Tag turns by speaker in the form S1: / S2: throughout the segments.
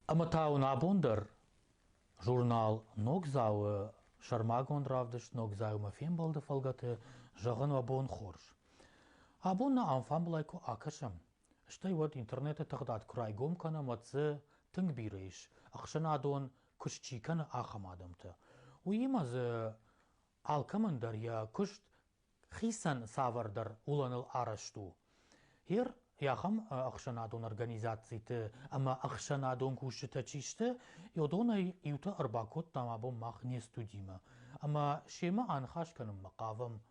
S1: Amatau nabonder journal nogzau Sharmagon dravdish nogzau ma fiembalde falgate jagan abon khorsh. Abon na anfamblaiko akasham. Shtay wat internet tagdat kraigom kana matze tingbirish. Akshanadon kushchikana akhamadamta. Uyimaz alkamandar ya kusht khisan savardar ulanil arashtu. Hier яхам ахшанадон организациите, ама ахшанадон кушта чиште, йодона юта арбакот тамабон мах не студима. Ама шема анхаш каным мaqавам.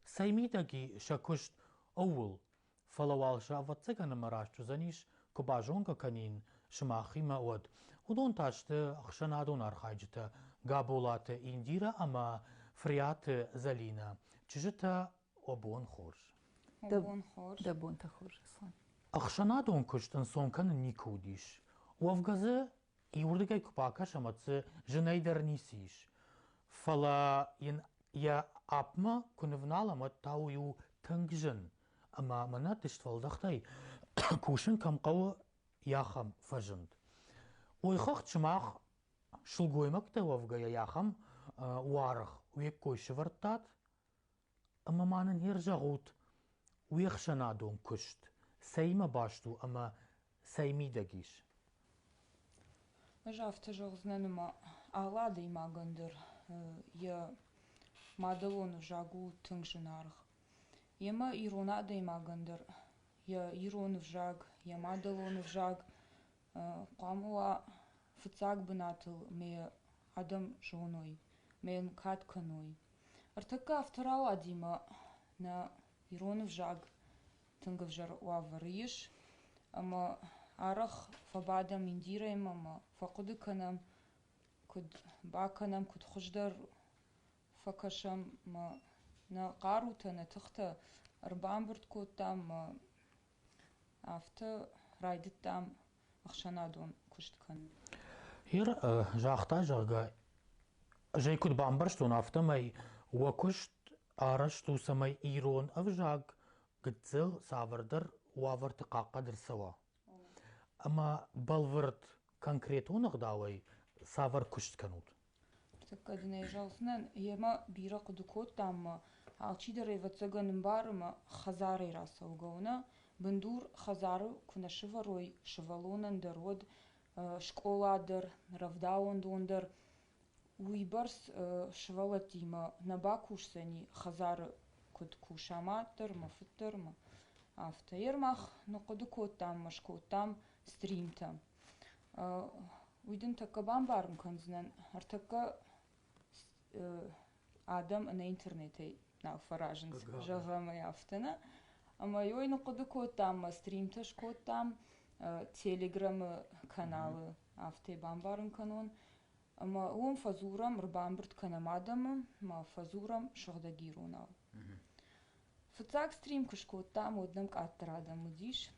S1: Саймидаги шакушт оул. Фалавал шаватцеганым арашчу заниш, кубажонка канин, шмахима од. Удон таште ахшанадон архайджта, габолате индира, ама фриате залина. Чижта обон хорш.
S2: Да бун тахор аслан.
S1: Ахшанадон куштан сонкан никудиш. Уавгазы иурдыгай купакаш аматсы женайдар нисиш. Фала я апма кунывнала тау ю тангжын. Ама мана тиштвалдахтай кушын камқау яхам фажынд. Ойхақ чымақ шылгоймакта уавгая яхам уарах уек койшы варттат. Ама манын ер жағут уехшанадон кушт. Сейма башту, ама сеймидагиш.
S3: Жафта жоғзнаныма ағлады имагандыр. Я мадалону жагу тыңшынарық. Ема иронада имагандыр. Я ирону жаг, я мадалону жаг. Қамуа фыцаг бынатыл ме адам жоной, мен катканой. Артака авторала дима на ирону жаг. Тынгавжар уавариш, ама арах фабадам индираем, ама факудыканам, куд баканам, куд хуждар факашам, ма на карута, на тахта арбамбурт котам, афта райдыттам ахшанадон кушткан.
S1: Хир жахта жага жай куд бамбарштун автомай уакушт арашту самай ирон авжаг гцел савардар уаварты қаққадыр сава. Ама балвард конкретонық дауай савар күшт кануд.
S3: Такадыне жалсынан ема бира кудукот там алчидар евацаганын барыма хазары раса угауна бындур хазары куна шыварой шывалонан дарод школадыр равдаундондар уйбарс шывалатима набакушсани хазары куд кушаматтыр мафыттырма автоермах нокудукотам машкотам стримтам уйдын такабан барым канзнан артака адам на интернете на фаражинс жагама яфтана ама йой нокудукотам стримта шкотам телеграм каналы авте бамбарым канон ама ум фазурам рбамбрт канамадам ма фазурам шагдагирунал Фуцак стрим кушко там однам катрадам удиш.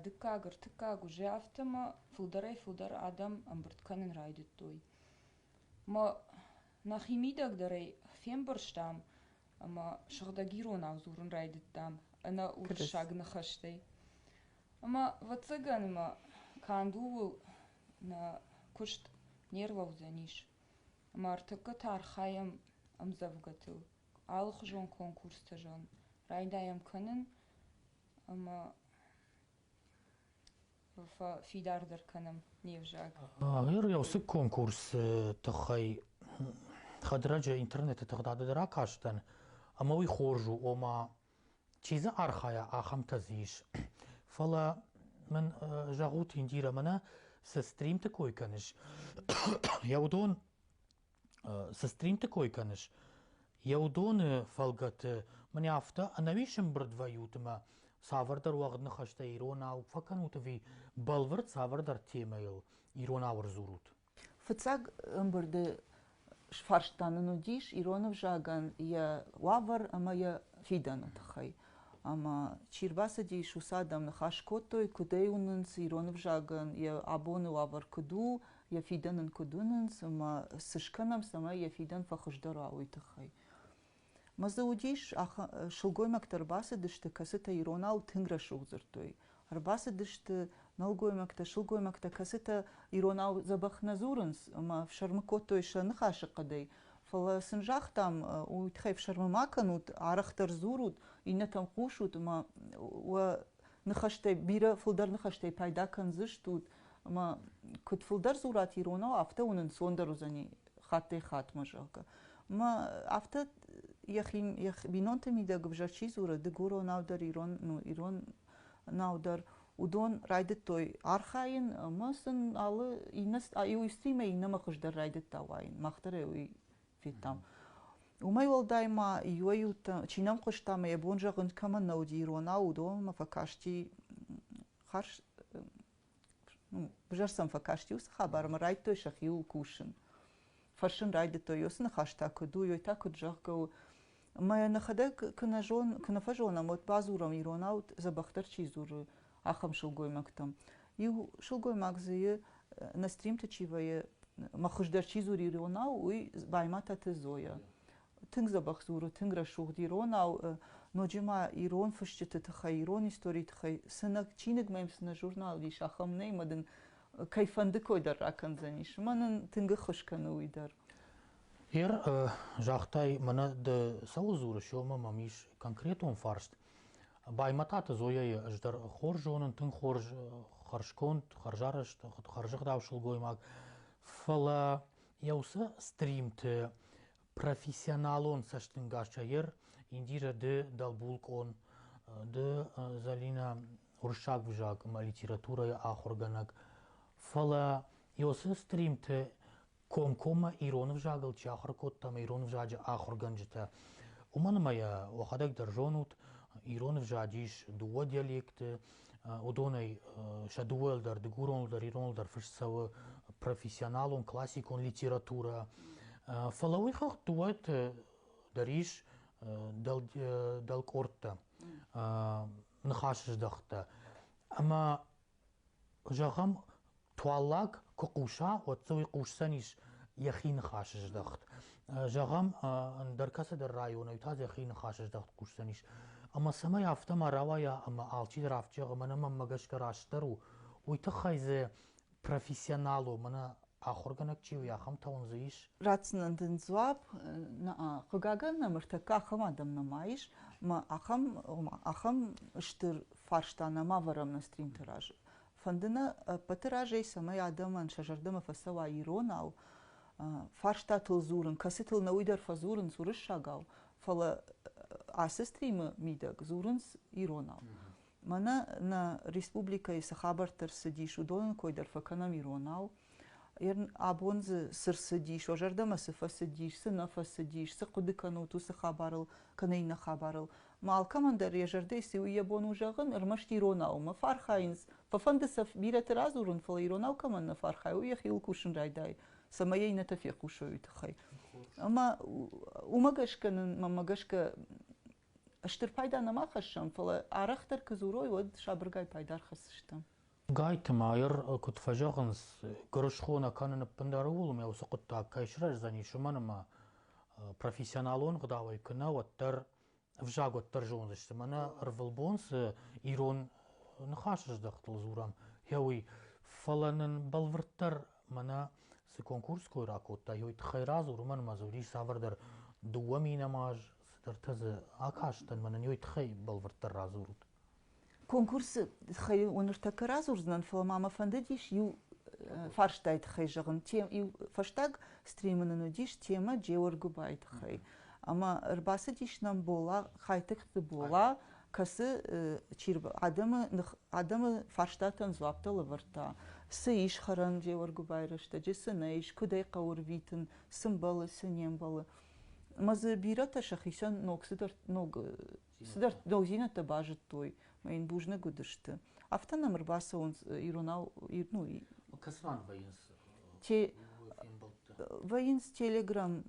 S3: Дыкагыр тыкагу же автома фудар адам амбртканен райдет той. Ма на химидак дарей фемберштам ама шагдагирон аузурун райдет там. Ана уршаг на хаштей. Ама вацыган ма кандувул на кушт нервов заниш. Ама артыка тархаям амзавгатыл. Алых жон конкурста жон. Райдаям канын, ама фидардар каным невжаг.
S1: Гэр яусы конкурс тахай хадраджа интернета тагдадыдыра каштан, ама уй хоржу, ома чиза архая ахам тазиш. Фала мен жагут индира мана со стрим такой каныш. Яудон со стрим такой каныш. Яудон фалгат мани афта анавишем брдваютма савардар вагдны хашта ирона факанутови балвард савардар темайл ирона варзурут.
S2: Фыцаг ымбырды шфарштанын удиш иронов жаган я вавар ама я фидан тахай. Ама чирбаса диш усадам на хашкотой кудей унынс иронов жаган я абоны вавар куду я фиданын кудунынс ама сышканам сама я фидан фахуждару ауй тахай. Мазаудиш шылгой мактарбасы дышты касыта иронал тынгра шугзыртой. Арбасы дышты نلقويمكتا شلقويمكتا كاستا إيروناو زبخ نزورنس ما في شرمكوتو يشان نخاش قدي فلا سنجاخ تام ويتخيف شرم ما كانوت عرختر زورود إنتم قوشود ما و نخشتي بيرا فلدر نخشتي بايدا كان زشتود ما كنت فلدر زورات إيروناو أفتا ونن سوندر وزني خاتي خات مجاكا ما أفتا يخين بينون تميدا قبجا چيزورا دقورو ناودر إيرون ناودر ودون رايدت توي أرخاين ماسن على إنس أيو يستيما إنما خشدر رايدت تاواين مخترة وي فيتام وما يولداي ما يويوتا چينام خشتاما يبونجا غند كمان نوديرونا ودون ما فكاشتي خارش بجرسم فكاشتي وس خبر ما رايدت توي شخيو كوشن فرشن رايدت توي يوسن خاشتا كدو يويتا كدجاكو ما نخدك كنا فجونا موت بازورم إيرونا زبختر چيزور أخم شلقوي مكتم يو شلقوي مكزي نستريم تشيفاي ما خشدر چيزور إيرونا وي بايماتا تزويا تنگ زبخ زورو تنگ رشوخ ديرونا نوجما إيرون فشت تخي إيرون إستوري تخي سنك چينك ميم سنة جورنال ديش أخم نيمدن كيفندكوي در راكن زنيش منن تنگ خشكنوي در
S1: Hier жахтай мана de sauzure шома мамиш конкретон фарст. Бай матата зоя ждар хоржонен тын хорж харшконт харжараш харжык давшыл гоймак. Фала яуса стримте профессионалон саштын гашчайер индира де далбулкон de залина уршак вжак ма литература ахорганак. Фала яуса стримте кома Иронов жагал чахар коттама Иронов жаджа ахорганжта. Уманамая вахадак держонут Иронов жадиш дуа диалекты удонай шадуэлдар дегуронлдар Иронлдар фишсава профессионалон классикон литература. Фалауихах дуат дариш дал корта нахашждахта. Ама жагам туаллак كقوشا وتسوي قوشسانيش يخين خاشش ضغط جاغم در كاسة در رايون يتاز يخين خاشش ضغط قوشسانيش اما سما يافتا ما روايا اما آلچي در افجا غمانا من مگش کراشترو ويتخايز профессионалу منا آخرگنك چي وياخم تاونزيش
S2: راتسنن دنزواب نا قگاگن نمرتكا خم آدم نمايش ما اخم اشتر فارشتانا ما ورم نستريم تراج فندنا بتراجي سما عدم شجردم فسوا إيروناو فارشتاتل زورن كاسيتل نويدر فزورن زورش شاغاو فلا أسستريم ميدك زورنس إيروناو منا نا ريسبوبليكا يسخابر ترسديش ودون كويدر فكنا إيروناو يرن أبونز سرسديش وجردم سفسديش سنفسديش سقدكنو تو سخابرل كنينا خابرل مال كمان در يجردي سوية بونو جاغن ارمشت إيروناو ما فارخاينز ففندس بيرة رازورن فلا إيروناو كمان نفارخاي ويخيل كوشن رايداي سمايين تفيقو شو يتخي أما ومغشكن ما مغشك اشتر بايدا نما خشم فلا عرختر كزوروي ود شابرغاي بايدار خسشتم
S1: Гайт майер кут фажагынс грошхона канын пындарулум я усукутта кайшраж зани шуманама профессионалон гдавай кына ваттар вжаготтар жонзышты мана рвылбонс Ирон нахашждахтыл зурам яуи фаланын балвырттар мана с конкурс койракотта яуи тхайраз урман мазури савардар дуамина маж сдартазы акаштан мана яуи тхай балвырттар разурут
S2: конкурс хай унртак разурзнан фламама фандадиш ю фарштайт хайжагын тем ю фаштаг стриманын диш тема джеоргубайт хай ама рбасадиш нам бола хайтыкты бола касы чирба адамы фарштатан зуапталы варта сы иш харан джеоргубайрышта жесына иш кудай каурвитын сымбалы сынембалы мазы бирата шахисан ноксыдар ног сыдар дозината бажыт той майн бужны гудышты автонам рбаса он Иронау ну
S1: касван воинс
S2: воинс телеграм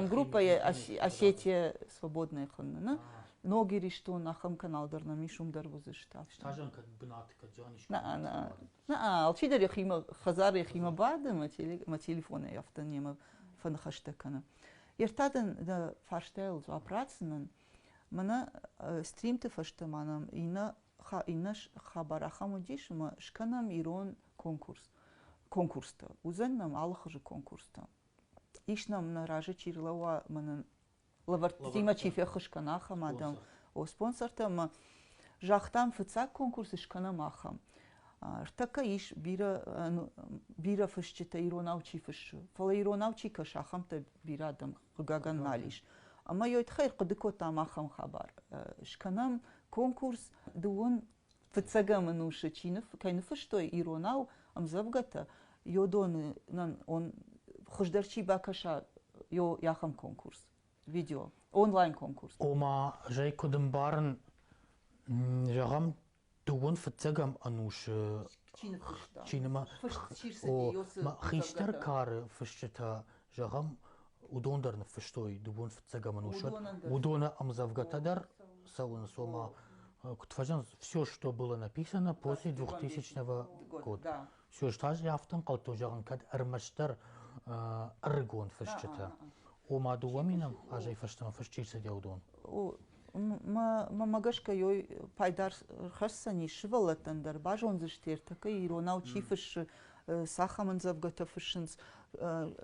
S2: группа Осетия свободная ханна ноги что на хам канал дарна мишум дарвузышта
S1: стажан как бнатка джаниш
S2: на алчидар яхима хазар яхима бада ма телефона автонема фан хаштакана ертадан да фарштел зо апрацнен мана стримте фаштаманам ина инаш хабар ахамудиш ма шканам ирон конкурста. Узеннам алхажи конкурста. Ишнам на раже чирлава манан лавартима чифе хышканаха мадам о спонсорта ма жахтам фыцак конкурсы шканам ахам. Штака иш бира фышчета иронау чифыш. Фала иронау чикаш ахамта бирадам гаган налиш. Ама йойт хайр қыдыкота махам хабар. Шканам конкурс дуон фыцага мануша чинов кайныфы что иронау амзавгата йодон он хождарчи бакаша йо яхам конкурс видео онлайн конкурс.
S1: Ома жай кудым барын жағам дуон фыцагам ануша чиныма хиштер кары фышчета жағам удондарны фыштой дуон фыцагам ануша удона амзавгатадар сауна сома кутфажан все, что было написано после 2000 года. Все, что я автом калто жағын кад армаштар аргон фышчета. Ома дуаминам ажай фыштама фышчиса деудон.
S2: Мамагашка йой пайдар хассани шивалатандар бажон зыштер така иронау чифыш сахамын завгата фышынс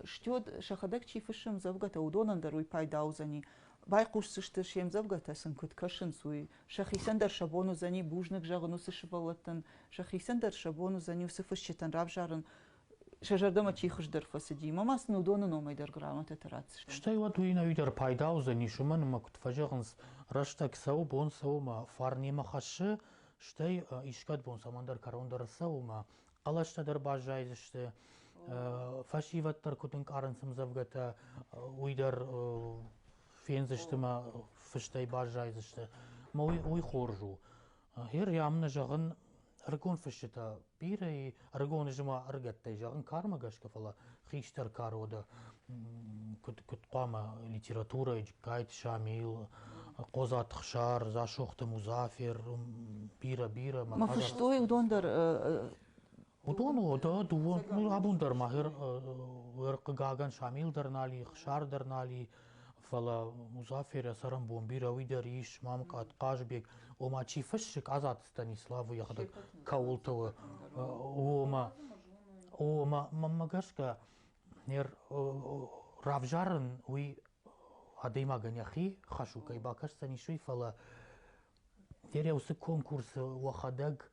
S2: штёд шахадак чифышым завгата удонандар уй пайдаузани байқушсышты шем завгатасын күткашын суй шахисандар шабону зани бужнык жағыну сышывалатын шахисандар шабону зани усыфышчетан равжарын шажардама чихышдар фасиди мамасын удонын омайдар грамота тарats.
S1: Штай вот уйна үйдер пайдаузани шуман ма күтфажығынс раштак сау бон сау ма фарнема хашы штай ишкат бон самандар карондар сау ма алаштадар бажайзышты фашиваттар күтінк арынсым завгата уйдар фензышты ма фыштай бажайзышты ма уй хоржу. Хер ямны жағын аргон фышчета пирей аргон жыма аргаттай жағын карма гашка фала хиштар карода күт қама литература гайд шамил қозат хшар зашохты музафир бира
S2: ма фыштой удондар
S1: удон да дуон абундар махир гаган шамил дарнали хшар дарнали фала музафир сарам бомбира уйдар иш мамкат қажбек ома чифышшик азат Станиславу яхдак каултова ома мамагашка нер равжарын уй адайма ганяхи хашукай бакаш станишуй фала тере усы конкурс вахадаг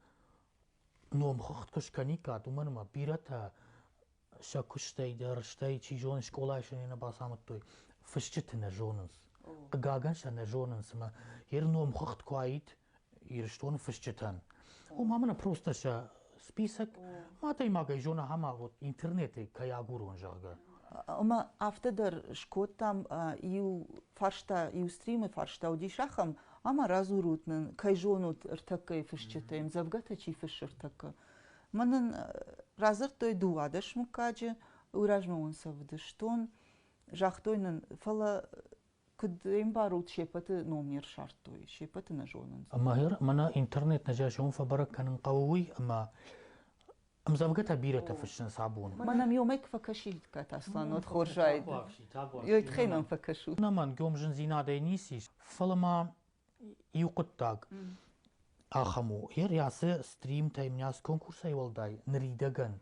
S1: ном хахткаш каникат уманма бирата шакуштай дарштай чижон школашын на басаматтой фышчетна жонынс гаган на жонынс ма ер ном хахткайт ир штон фышчетан у мамана просто ша список матай магай жона хама вот интернете каягурон жага
S2: ама автодар шкотам иу фаршта иу стримы фаршта удишахам ама разурутнын кайжонут ртакай фышчетаем завгата чи фышыртака манын разыр той дуадаш мукаджи уражма он савдыштон жахтойнын фала кыдем барут шепаты номер шартой шепаты на жонын
S1: махир мана интернет нажашон фабарак канын кавуй ама амзавгата бирата фышын сабун
S2: манам йомек факашит катаслан от хоржайд йойт хенам факашу
S1: наман гомжын зинадай нисиш фалама юқыттаг ахаму ер ясы стрим таймняс конкурса йолдай нридаган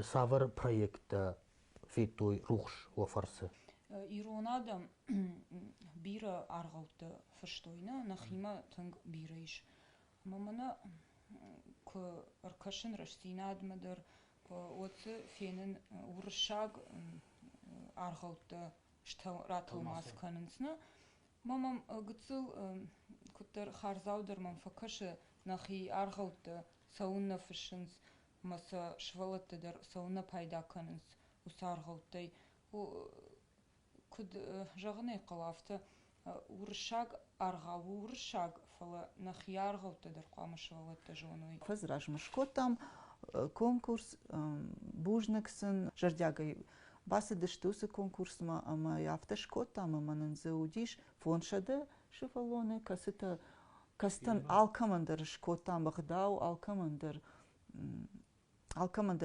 S1: савар проекта фитой рухш вафарсы
S3: иронадам бира аргауты фыштойна нахима танг бирайш мамана к аркашын раштинадмадыр оцы фенен уршаг аргауты штаратылмас канынсна мамам гыцыл кутер харзаудер мам факашы нахи аргауты сауна фышынс маса швалаттыдыр сауна пайда канынс усаргаутай куд жағынай қалафты уршаг аргау уршаг фала нахи аргаутыдыр қамышвалатты жоной
S2: фазражмышкотам конкурс бужныксын жардягай басы дыштусы конкурсма ама яфташкотам аманын заудиш фоншады шифалоны касыта кастан алкамандар шкотам багдау алкамандар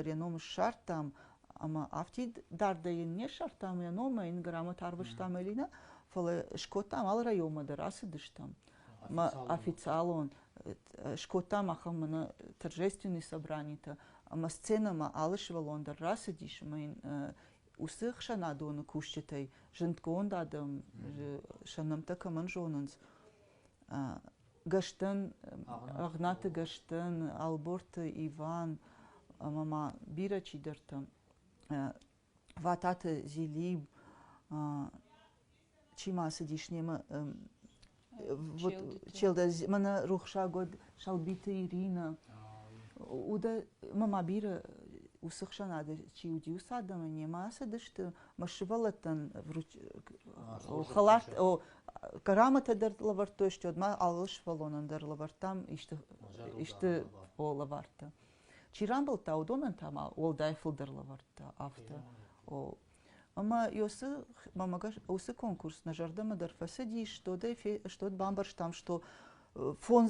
S2: яномыш шартам ама автид дардайын не шартам янома ин грамот арбыштам элина фала шкотам ал райомадар асы дыштам ма официалон шкотам ахамана торжественные собрания-то, ама сценама алышва лондер расы диш, майн усых шанадоны кушчатай, жинткон дадам, шанамта каман жонанс. Гаштан, Агната Гаштан, Алборт Иван, мама Бира Чидерта, Ватата Зилиб, Чима сидишнема, Челда мана Рухша год Шалбита Ирина, Уда мама Бира усыхшанады чиуди усадама немаса дышты машивалатан халат о карамата дар лаварто что ма алыш валонан дар лавартам иште о лаварта чирамбл таудонан тама ол дайфл дар лаварта авто о ама ёсы мамага усы конкурс на жардама дар фасади что дайфе что бамбарш там что фон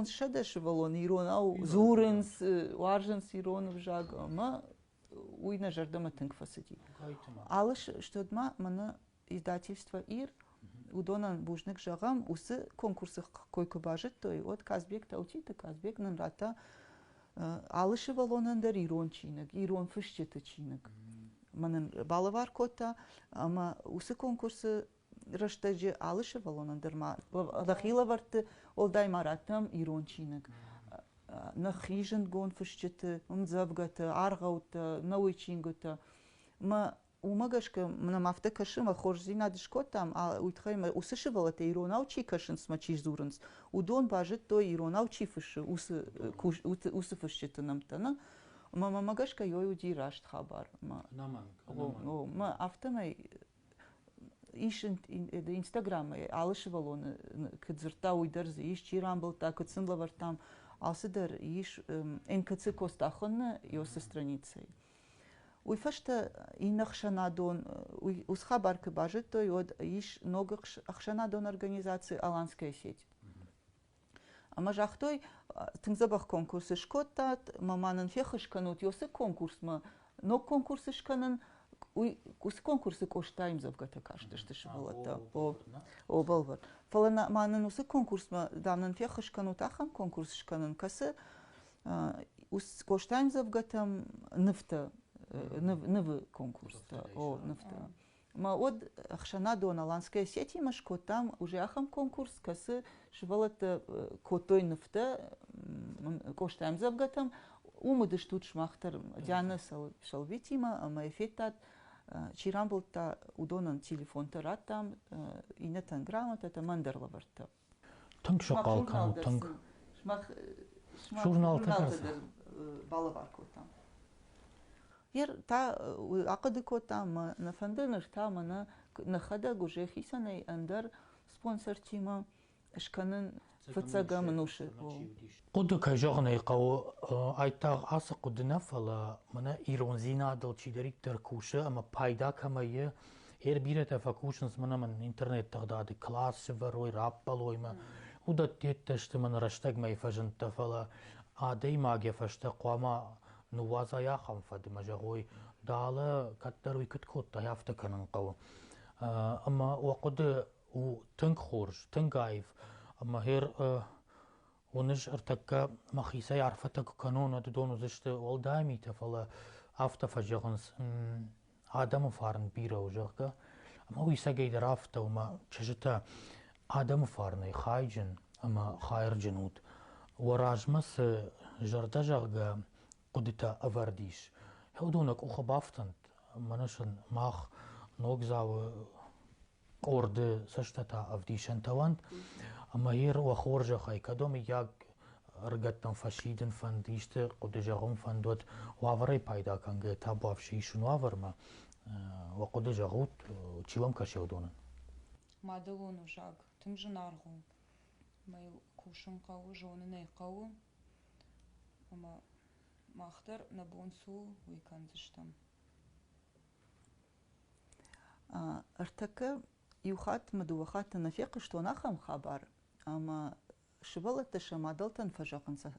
S2: шедеш валон иронау зуренс варженс иронов жаг ма уйна жардама тынк фасади алыш что дма мана издательство ир удонан бужник жагам усы конкурсы койко бажет той от казбек таутита казбек нанрата алышы валонандар ирон чинак ирон фышчета чинак манан балавар кота ама усы конкурсы раштаджи алышы валонандар ма дахила варты олдай маратам ирон чинак нахижен гон фышчета мзавгата аргаута науичингота ма умагашка на мафта кашима хорзина дишкотам а уйтхайма усышывалата иронау чи кашин смачиш зуренс удон бажет то иронау чи фышы усы фышчета намтана мама магашка йой уди рашт хабар ма ма автомай ишин инстаграма алышывалоны кыдзырта уйдарзы иш чирамбылта кыцынлавартам алсыдар иш энкц костахынны ёсы страницей уйфашта инахшанадон усхабарка бажет то од иш много ахшанадон организации аланская сеть ама жахтой тыңзабах конкурсы шкоттат маманын фехышканут ёсы конкурсма но конкурсышканын ус конкурсы коштайм завгата кашты что швалата о балвар фалана манын усы конкурсма данын фехышканут ахам конкурсышканын касы ус коштайм завгатам нефта новый конкурс о нефта ма од ахшанадон аланская сеть имашко там уже ахам конкурс касы швалата котой нефта коштайм завгатам умыдыш тут шмахтар Диана Шалвитима ама эффектат чирамбылта удонан телефон таратам инетан грамотата мандарлаварта
S1: тынк шокалкан тынк журнал балаваркотам ер та акадыкотам на фандыныр тамана нахада гуже хисанай андар спонсортима шканын фцага мнуши قد كجغني قو ايتاغ اس قدنا فلا منا ايرون زينا دل چي دريك تركوشه اما پايدا كما يه هر بيره تفكوشنز منا من انترنت تغداد كلاس سيفروي رابلوي ما ودا تيتشت من رشتاق ما يفجن تفلا ادي ما جفشت قوما نوازا يا خم فد مجغوي دالا كتروي كتكوت يافت كنن قو اما وقد تنخورج تنغايف اما هر ونش ارتكا مخيسا يعرفتك قانون دون زشت والدايمي تفلا افتا فجغنس آدم فارن بيرا وجغا اما هو يساقي درافتا وما تشجتا آدم فارن خايجن اما خاير جنود وراجمس جردا جغا قدتا افرديش هودونك اخبافتند منشن ماخ نوغزاو قورد سشتتا افديشن توانت اما هير وخورجا خاي كدوم ياك رغتن فشيدن فنديشت قدجاهم فندوت وافري بايدا كانغ تابوفشي شنوافرما وقدجاغوت چيوم كاشيودون
S3: مادلون وجاغ تمجنارغو ماي كوشن قاو جونن قاو اما ماختر نبونسو ويكانزشتم
S2: ارتكا يوخات مدوخات نفيق что нахам хабар ама швалата шамадалтан фажаканса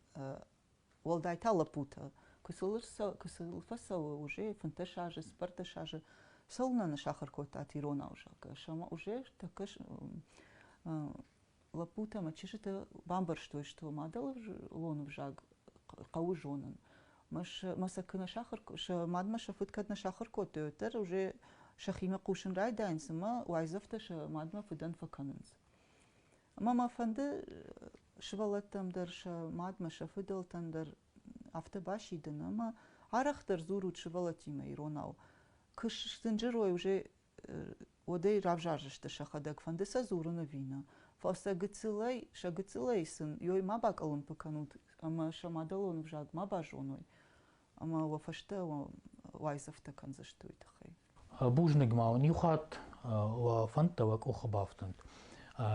S2: волдайта лапута кысылфаса уже фанташаже спарташаже солна на шахаркота тирона уже шама уже такаш лапута мачишта бамбар что мадал лон вжаг қауыжонын. Масакына шахыр мадма шафыткатна шахыр котөтер уже шахима кушын райдайнсыма уайзафта мадма фыдан факанынс. Мама фанды швалаттамдар мадма шафыдалтандар автобашидын, ама арахтар зурут швалатима иронау. Кыштынжырой уже одей равжаржышты шахадак фанды сазурына вина. Фаса гыцылай шагыцылайсын йой мабак алын паканут, ама шамадалон вжаг мабажоной. Ама вафашта уайзафта канзаштуйтахай.
S1: Бужник мау нюхат фантавак ухабафтанд.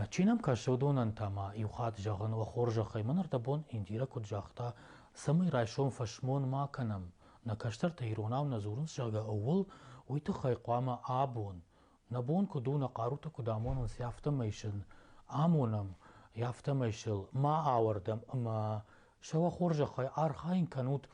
S1: Чинам кашудунан тама юхат жаган вахоржахай манартабон индира куджахта самый райшом фашмон маканам. На каштарта иронав назурун жага авул уйтахай қуама абун. Набон кудуна қарута кудамонан сяфтамайшын амунам яфтамайшыл ма ауардам ама шава хоржахай архайн канут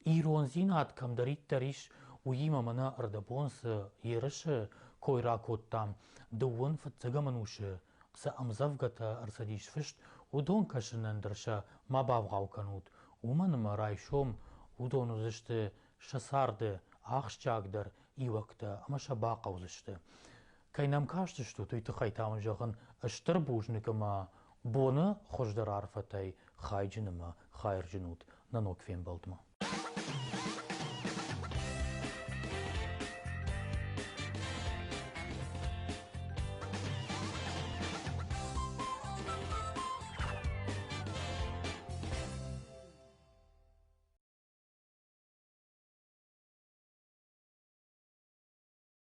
S1: иронзинат камдарит тариш уима мана ардабонс ерышы койракоттам дуын фатсагаманушы са амзавгата арсадиш фышт удон кашынандырша мабавгау канут уманыма райшом удон узышты шасарды ахшчагдар ивакта ама шаба qauzышты. Кайнам кажется, что той тахайтам жаган аштыр бужникама боны хождар арфатай хайджиныма хайржинут на нокфен балтма.